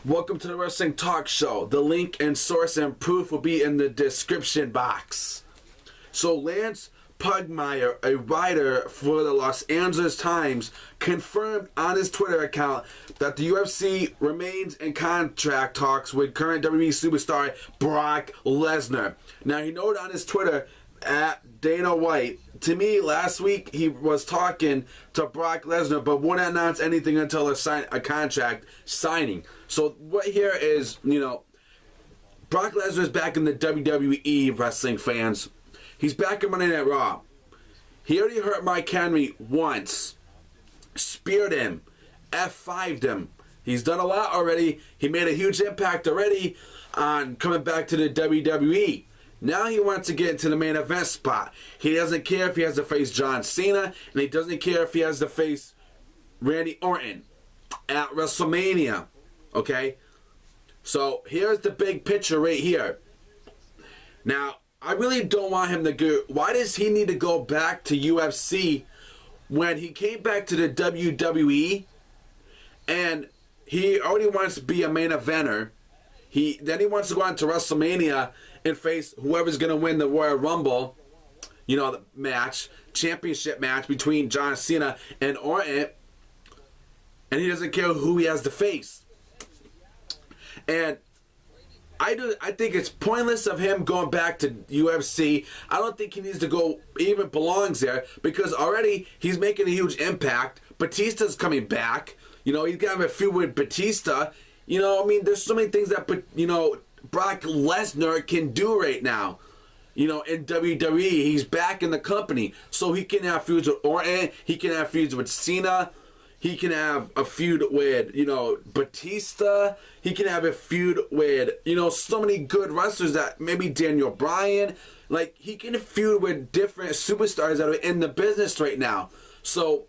Welcome to the Wrestling Talk Show. The link and source and proof will be in the description box. So Lance Pugmire, a writer for the Los Angeles Times, confirmed on his Twitter account that the UFC remains in contract talks with current WWE superstar Brock Lesnar. Now, he noted on his Twitter at Dana White, to me, last week he was talking to Brock Lesnar, but wouldn't announce anything until a contract signing. So what here is, Brock Lesnar is back in the WWE, wrestling fans. He's back in Monday Night Raw. He already hurt Mike Henry once. Speared him. F5'd him. He's done a lot already. He made a huge impact already on coming back to the WWE. Now he wants to get into the main event spot. He doesn't care if he has to face John Cena, and he doesn't care if he has to face Randy Orton at WrestleMania. Okay? So here's the big picture right here. Now, I really don't want him to go. Why does he need to go back to UFC when he came back to the WWE and he already wants to be a main eventer? Then he wants to go on to WrestleMania and face whoever's going to win the Royal Rumble, the championship match between John Cena and Orton, and he doesn't care who he has to face. And I think it's pointless of him going back to UFC. I don't think he needs to go, even belongs there, because already he's making a huge impact. Batista's coming back. He's going to have a feud with Batista. There's so many things that, Brock Lesnar can do right now. In WWE, he's back in the company. So he can have feuds with Orton. He can have feuds with Cena. He can have a feud with, Batista. He can have a feud with, so many good wrestlers that maybe Daniel Bryan. Like, he can feud with different superstars that are in the business right now. So,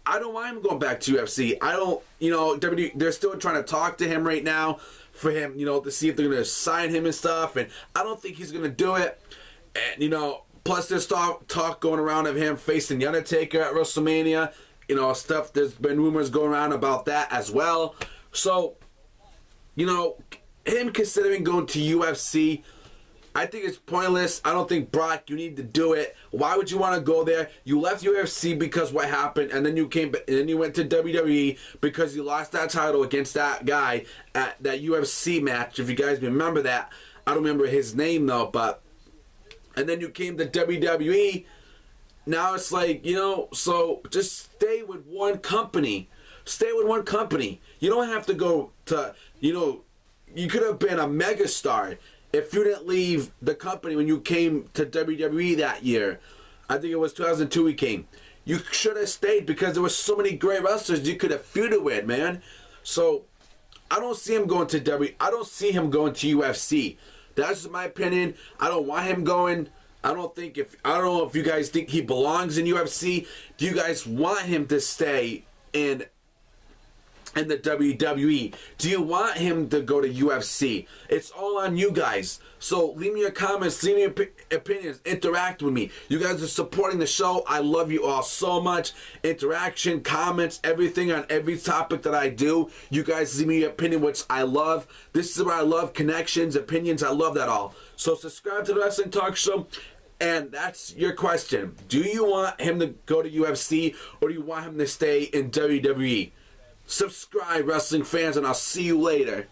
I don't want him going back to UFC. I don't, WWE, they're still trying to talk to him right now for him, to see if they're going to sign him and stuff. And I don't think he's going to do it. And, plus there's talk going around of him facing The Undertaker at WrestleMania. Stuff, there's been rumors going around about that as well. So, him considering going to UFC, I think it's pointless. I don't think, Brock, you need to do it. Why would you want to go there? You left UFC because what happened, and then you came, and then you went to WWE because you lost that title against that guy at that UFC match. If you guys remember that, I don't remember his name though, and then you came to WWE. Now it's like, so just stay with one company. Stay with one company. You don't have to go to, you could have been a megastar if you didn't leave the company when you came to WWE that year. I think it was 2002 he came. You should have stayed because there were so many great wrestlers you could have feuded with, man. So I don't see him going to WWE. I don't see him going to UFC. That's just my opinion. I don't want him going. I don't know if you guys think he belongs in UFC. Do you guys want him to stay in the WWE? Do you want him to go to UFC? It's all on you guys. So leave me your comments, leave me your opinions, interact with me. You guys are supporting the show. I love you all so much. Interaction, comments, everything on every topic that I do. You guys leave me your opinion, which I love. This is what I love, connections, opinions. I love that all. So subscribe to the Wrestling Talk Show. And that's your question. Do you want him to go to UFC or do you want him to stay in WWE? Subscribe, wrestling fans, and I'll see you later.